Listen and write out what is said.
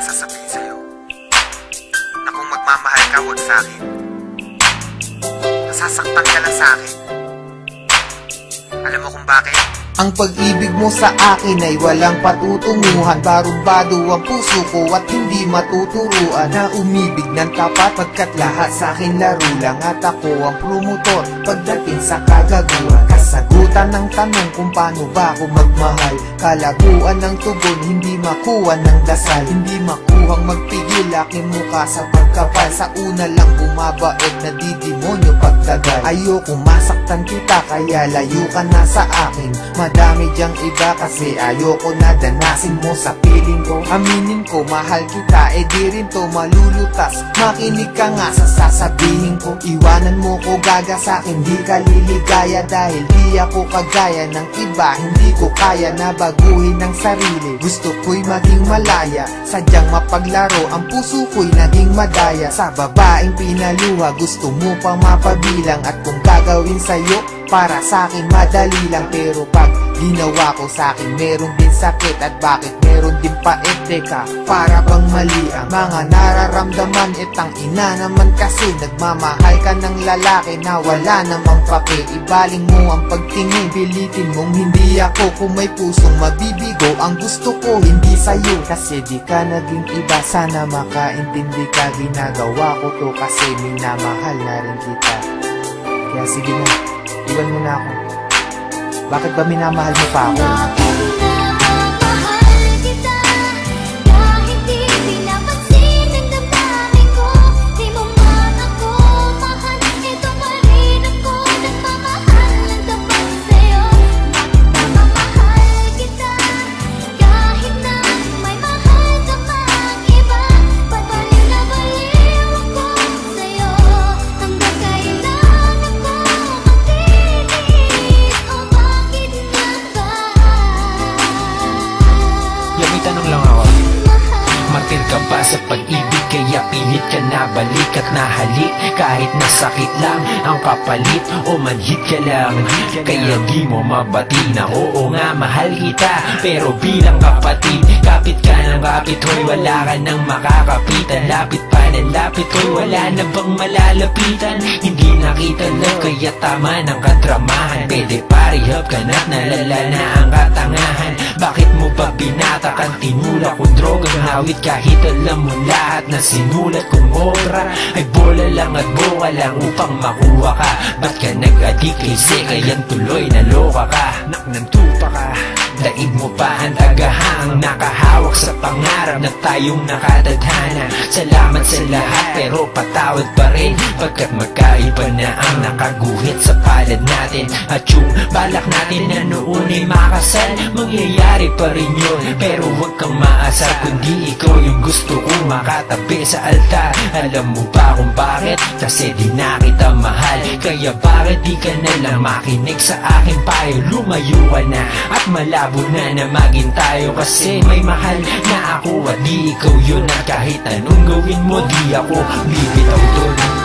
lang sasabihin sa'yo na kung magmamahal ka, huwag sa'kin. Nasasaktan ka lang sa'kin. Alam mo kung bakit? Ang pag-ibig mo sa akin ay walang patutunguhan. Barumbado ang puso ko at hindi matuturuan na umibig ng tapat, pagkat lahat sa akin laro lang. At ako ang promotor pagdating sa kagaguhan. Kasagutan ng tanong kung paano ba ako magmahal. Kalabuan ng tugon, hindi makuha ng dasal. Hindi makuhang magpigil aking mukha sa pagkapal. Sa una lang bumabait na didemonyo pagtagal. Ayoko masaktan kita kaya layo ka na sa akin. Madami diyang iba kasi ayoko na danasin mo sa piling ko. Aminin ko mahal kita, di rin to malulutas. Makinig ka nga sa sasabihin ko. Iwanan mo ko gaga sa'kin, di ka liligaya. Dahil di ako kagaya ng iba, hindi ko kaya na baguhin ang sarili. Gusto ko'y maging malaya, sadyang mapaglaro. Ang puso ko'y naging madaya. Sa babaeng pinaluha, gusto mo pang mapabilang. At kung gagawin sa'yo, para sa'kin madali lang. Pero pag ginawa ko sa'kin, meron din sakit. At bakit meron din pait? Teka, para bang mali ang mga nararamdaman? Itang ina naman kasi nagmamahal ka ng lalaki na wala namang pake. Ibaling mo ang pagtingin, pilitin mong hindi ako. Kung may pusong mabibigo, ang gusto ko hindi sa'yo. Kasi di ka naging iba, sana makaintindi ka. Ginagawa ko to kasi minamahal na rin kita. Kaya sige na, iwan mo na ako. Bakit ba minamahal mo pa ako? Tanong lang ako, martir ka ba sa pag-ibig? Kaya pilit ka na balik at nahalik. Kahit nasakit lang ang kapalit o manhit ka lang. Kaya di mo mabati na oo nga mahal kita. Pero bilang kapatid, kapit ka ng kapit. Hoy wala ka nang makakapitan. Lapit pa ng lapit. Hoy wala na bang malalapitan? Hindi nakita lang kaya tama ng kadramahan. Pwede parihab ka na't nalala na ang katangahan. Bakit mo ba binatakan? Tinula kong drogang hawit kahit alam mo lahat na sinulat kong obra ay bola lang at boka lang upang makuha ka. Ba't ka nag-adik kasi kayan tuloy naloka ka? Nak ng tupa ka, daig mo pa ang tagahang nakahawak sa pangarap na tayong nakatadhana. Salamat sa lahat pero patawad pa rin, pagkat magkaiba na ang nakaguhit sa palad natin. At yung balak natin na noon ay makasal, mangyayari pa rin yun. Pero huwag kang maasar kundi ikaw yung gusto kong makatabi sa altar. Alam mo ba kung bakit? Kasi di na kita mahal. Kaya bakit di ka na lang makinig sa aking payo? Lumayo ka na at malabo na maging tayo. Kasi may mahal na ako at di ikaw yun. At kahit anong gawin mo di ako bibitaw dun.